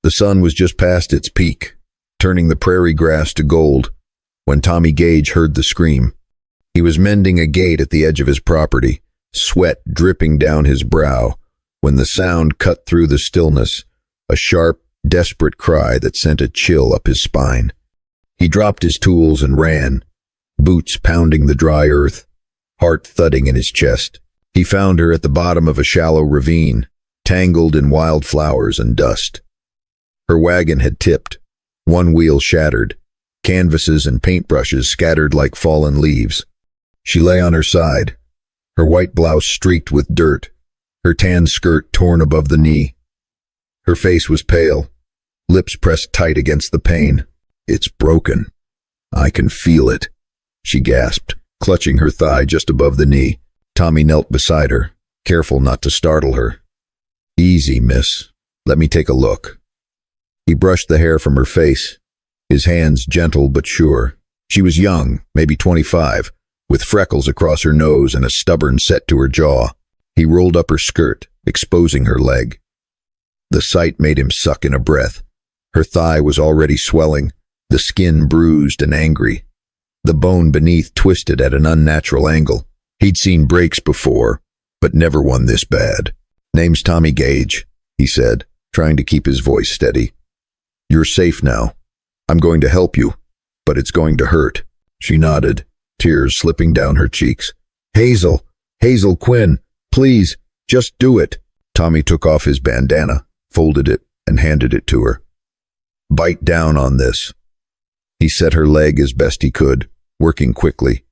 The sun was just past its peak, turning the prairie grass to gold, when Tommy Gage heard the scream. He was mending a gate at the edge of his property, sweat dripping down his brow, when the sound cut through the stillness, a sharp, desperate cry that sent a chill up his spine. He dropped his tools and ran, boots pounding the dry earth, heart thudding in his chest. He found her at the bottom of a shallow ravine, tangled in wild flowers and dust. Her wagon had tipped, one wheel shattered, canvases and paintbrushes scattered like fallen leaves. She lay on her side, her white blouse streaked with dirt, her tan skirt torn above the knee. Her face was pale, lips pressed tight against the pane. "It's broken. I can feel it," she gasped, clutching her thigh just above the knee. Tommy knelt beside her, careful not to startle her. "Easy, miss. Let me take a look." He brushed the hair from her face, his hands gentle but sure. She was young, maybe 25, with freckles across her nose and a stubborn set to her jaw. He rolled up her skirt, exposing her leg. The sight made him suck in a breath. Her thigh was already swelling, the skin bruised and angry. The bone beneath twisted at an unnatural angle. He'd seen breaks before, but never one this bad. "Name's Tommy Gage," he said, trying to keep his voice steady. "You're safe now. I'm going to help you, but it's going to hurt." She nodded, tears slipping down her cheeks. Hazel Quinn, please, just do it." Tommy took off his bandana, folded it, and handed it to her. "Bite down on this." He set her leg as best he could, working quickly,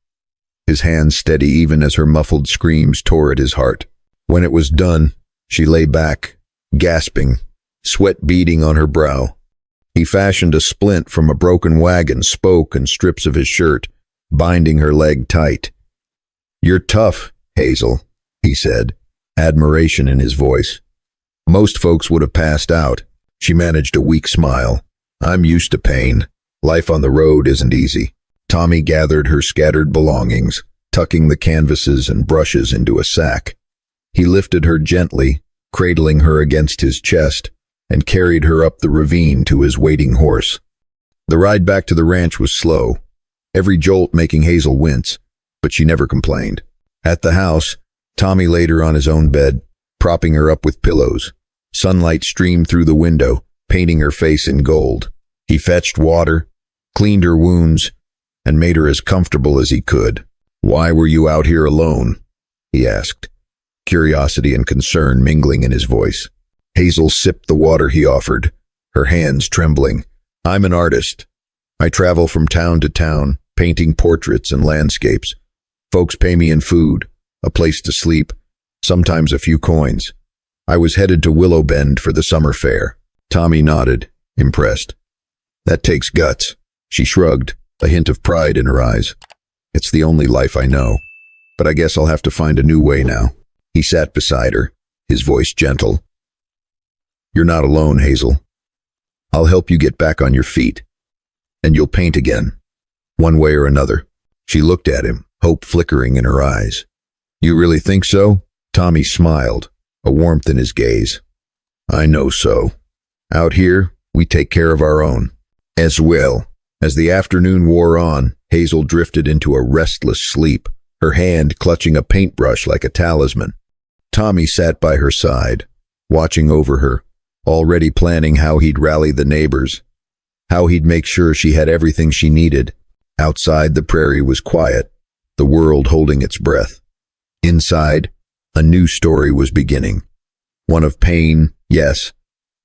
his hands steady even as her muffled screams tore at his heart. When it was done, she lay back, gasping, sweat beading on her brow. He fashioned a splint from a broken wagon, spoke and strips of his shirt, binding her leg tight. "You're tough, Hazel," he said, admiration in his voice. "Most folks would have passed out." She managed a weak smile. "I'm used to pain. Life on the road isn't easy." Tommy gathered her scattered belongings, tucking the canvases and brushes into a sack. He lifted her gently, cradling her against his chest, and carried her up the ravine to his waiting horse. The ride back to the ranch was slow, every jolt making Hazel wince, but she never complained. At the house, Tommy laid her on his own bed, propping her up with pillows. Sunlight streamed through the window, painting her face in gold. He fetched water, cleaned her wounds, and made her as comfortable as he could. "Why were you out here alone?" he asked, curiosity and concern mingling in his voice. Hazel sipped the water he offered, her hands trembling. "I'm an artist. I travel from town to town, painting portraits and landscapes. Folks pay me in food, a place to sleep, sometimes a few coins. I was headed to Willow Bend for the summer fair." Tommy nodded, impressed. "That takes guts." She shrugged, a hint of pride in her eyes. "It's the only life I know, but I guess I'll have to find a new way now." He sat beside her, his voice gentle. "You're not alone, Hazel. I'll help you get back on your feet, and you'll paint again, one way or another." She looked at him, hope flickering in her eyes. "You really think so?" Tommy smiled, a warmth in his gaze. "I know so. Out here, we take care of our own." As well. As the afternoon wore on, Hazel drifted into a restless sleep, her hand clutching a paintbrush like a talisman. Tommy sat by her side, watching over her, already planning how he'd rally the neighbors, how he'd make sure she had everything she needed. Outside, the prairie was quiet, the world holding its breath. Inside, a new story was beginning. One of pain, yes,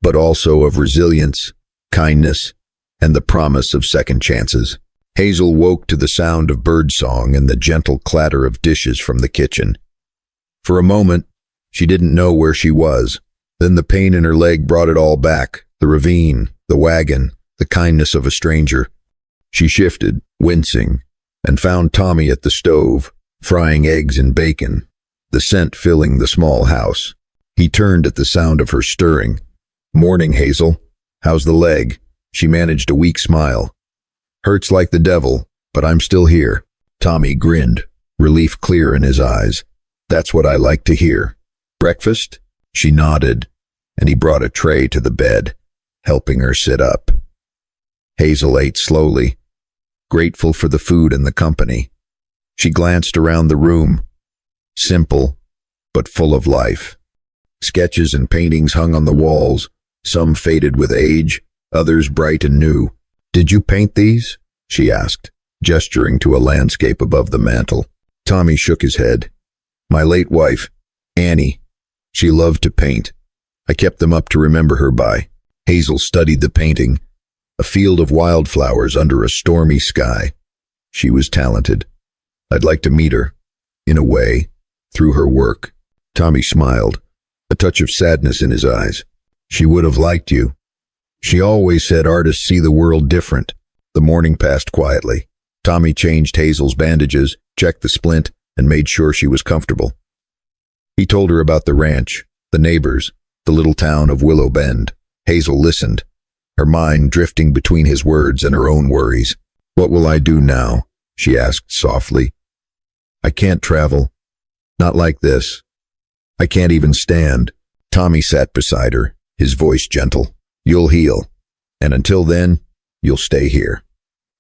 but also of resilience, kindness, and the promise of second chances. Hazel woke to the sound of birdsong and the gentle clatter of dishes from the kitchen. For a moment, she didn't know where she was. Then the pain in her leg brought it all back, the ravine, the wagon, the kindness of a stranger. She shifted, wincing, and found Tommy at the stove, frying eggs and bacon, the scent filling the small house. He turned at the sound of her stirring. "Morning, Hazel. How's the leg?" She managed a weak smile. "Hurts like the devil, but I'm still here." Tommy grinned, relief clear in his eyes. "That's what I like to hear. Breakfast?" She nodded, and he brought a tray to the bed. helping her sit up. Hazel ate slowly, grateful for the food and the company. She glanced around the room, simple but full of life. Sketches and paintings hung on the walls, some faded with age, others bright and new. "Did you paint these?" she asked, gesturing to a landscape above the mantel. Tommy shook his head. "My late wife, Annie. She loved to paint. I kept them up to remember her by." Hazel studied the painting, a field of wildflowers under a stormy sky. She was talented. I'd like to meet her, in a way, through her work. Tommy smiled, a touch of sadness in his eyes. "She would have liked you. She always said artists see the world different." The morning passed quietly. Tommy changed Hazel's bandages, checked the splint, and made sure she was comfortable. He told her about the ranch, the neighbors, the little town of Willow Bend. Hazel listened, her mind drifting between his words and her own worries. "What will I do now?" she asked softly. "I can't travel. Not like this. I can't even stand." Tommy sat beside her, his voice gentle. "You'll heal. And until then, you'll stay here.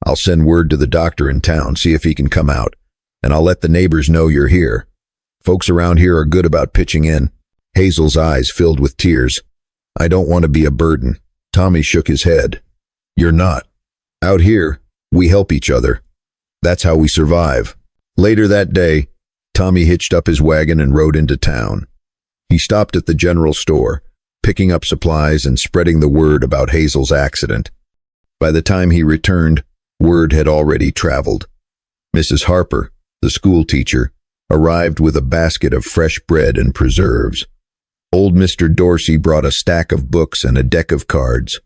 I'll send word to the doctor in town, see if he can come out, and I'll let the neighbors know you're here. Folks around here are good about pitching in." Hazel's eyes filled with tears. "I don't want to be a burden." Tommy shook his head. "You're not. Out here, we help each other. That's how we survive." Later that day, Tommy hitched up his wagon and rode into town. He stopped at the general store, picking up supplies and spreading the word about Hazel's accident. By the time he returned, word had already traveled. Mrs. Harper, the school teacher, arrived with a basket of fresh bread and preserves. Old Mr. Dorsey brought a stack of books and a deck of cards.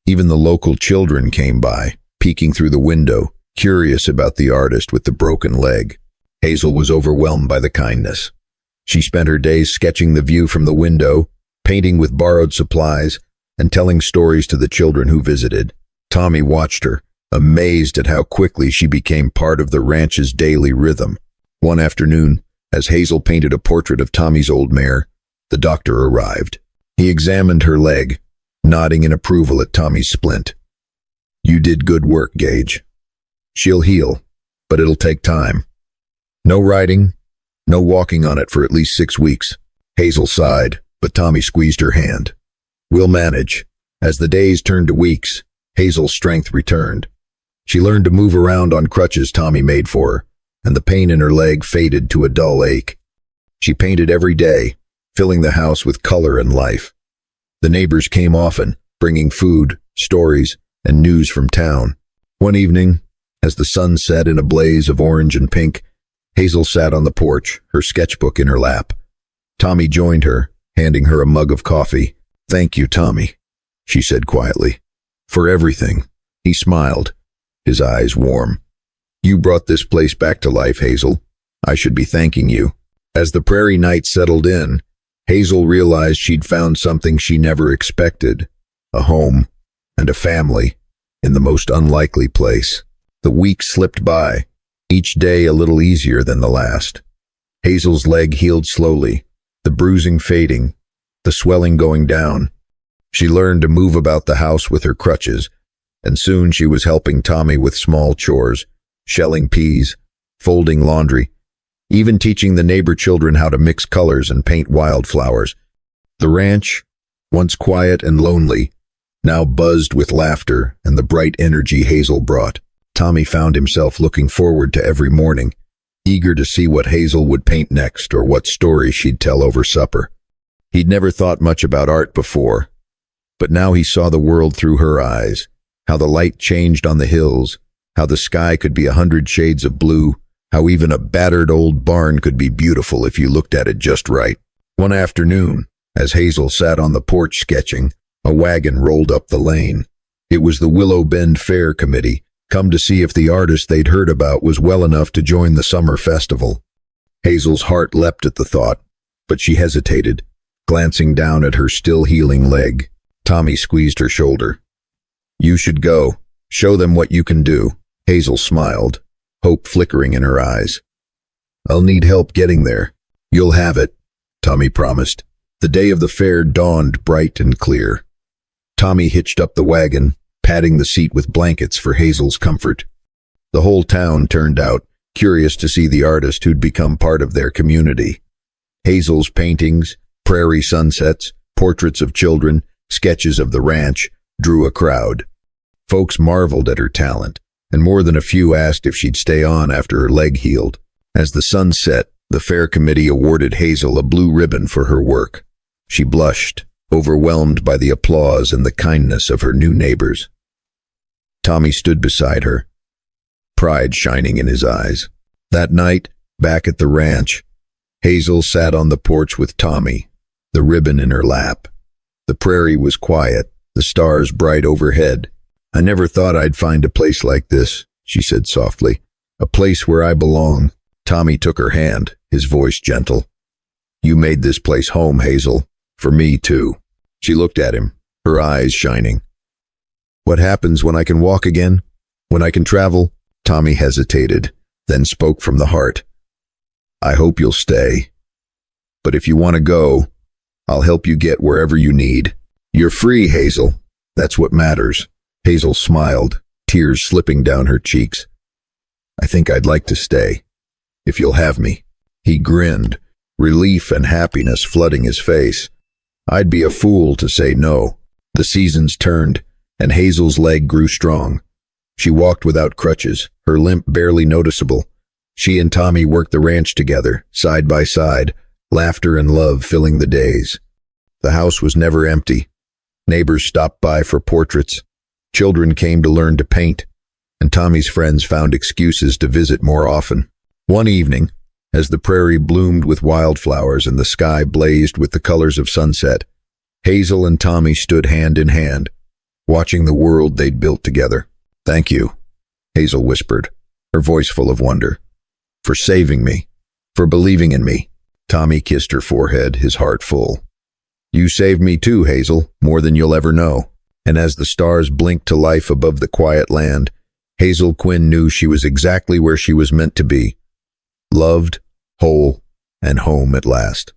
Even the local children came by, peeking through the window, curious about the artist with the broken leg. Hazel was overwhelmed by the kindness. She spent her days sketching the view from the window, painting with borrowed supplies, and telling stories to the children who visited. Tommy watched her, amazed at how quickly she became part of the ranch's daily rhythm. One afternoon, as Hazel painted a portrait of Tommy's old mare, the doctor arrived. He examined her leg, nodding in approval at Tommy's splint. "You did good work, Gage. She'll heal, but it'll take time. No riding, no walking on it for at least 6 weeks." Hazel sighed, but Tommy squeezed her hand. "We'll manage." As the days turned to weeks, Hazel's strength returned. She learned to move around on crutches Tommy made for her, and the pain in her leg faded to a dull ache. She painted every day, filling the house with color and life. The neighbors came often, bringing food, stories, and news from town. One evening, as the sun set in a blaze of orange and pink, Hazel sat on the porch, her sketchbook in her lap. Tommy joined her, handing her a mug of coffee. "Thank you, Tommy," she said quietly. "For everything." He smiled, his eyes warm. "You brought this place back to life, Hazel. I should be thanking you." As the prairie night settled in, Hazel realized she'd found something she never expected, a home and a family in the most unlikely place. The weeks slipped by, each day a little easier than the last. Hazel's leg healed slowly, the bruising fading, the swelling going down. She learned to move about the house with her crutches, and soon she was helping Tommy with small chores, shelling peas, folding laundry, even teaching the neighbor children how to mix colors and paint wildflowers. The ranch, once quiet and lonely, now buzzed with laughter and the bright energy Hazel brought. Tommy found himself looking forward to every morning, eager to see what Hazel would paint next or what story she'd tell over supper. He'd never thought much about art before, but now he saw the world through her eyes, how the light changed on the hills, how the sky could be 100 shades of blue, how even a battered old barn could be beautiful if you looked at it just right. One afternoon, as Hazel sat on the porch sketching, a wagon rolled up the lane. It was the Willow Bend Fair Committee, come to see if the artist they'd heard about was well enough to join the summer festival. Hazel's heart leapt at the thought, but she hesitated, glancing down at her still healing leg. Tommy squeezed her shoulder. "You should go. Show them what you can do." Hazel smiled, hope flickering in her eyes. "I'll need help getting there." "You'll have it," Tommy promised. The day of the fair dawned bright and clear. Tommy hitched up the wagon, padding the seat with blankets for Hazel's comfort. The whole town turned out, curious to see the artist who'd become part of their community. Hazel's paintings, prairie sunsets, portraits of children, sketches of the ranch, drew a crowd. Folks marveled at her talent, and more than a few asked if she'd stay on after her leg healed. As the sun set, the fair committee awarded Hazel a blue ribbon for her work. She blushed, overwhelmed by the applause and the kindness of her new neighbors. Tommy stood beside her, pride shining in his eyes. That night, back at the ranch, Hazel sat on the porch with Tommy, the ribbon in her lap. The prairie was quiet, the stars bright overhead. "I never thought I'd find a place like this," she said softly. "A place where I belong." Tommy took her hand, his voice gentle. "You made this place home, Hazel. For me, too." She looked at him, her eyes shining. "What happens when I can walk again? When I can travel?" Tommy hesitated, then spoke from the heart. "I hope you'll stay. But if you want to go, I'll help you get wherever you need. You're free, Hazel. That's what matters." Hazel smiled, tears slipping down her cheeks. "I think I'd like to stay, if you'll have me." He grinned, relief and happiness flooding his face. "I'd be a fool to say no." The seasons turned, and Hazel's leg grew strong. She walked without crutches, her limp barely noticeable. She and Tommy worked the ranch together, side by side, laughter and love filling the days. The house was never empty. Neighbors stopped by for portraits. Children came to learn to paint, and Tommy's friends found excuses to visit more often. One evening, as the prairie bloomed with wildflowers and the sky blazed with the colors of sunset, Hazel and Tommy stood hand in hand, watching the world they'd built together. "Thank you," Hazel whispered, her voice full of wonder. "For saving me, for believing in me." Tommy kissed her forehead, his heart full. "You saved me too, Hazel, more than you'll ever know." And as the stars blinked to life above the quiet land, Hazel Quinn knew she was exactly where she was meant to be, loved, whole, and home at last.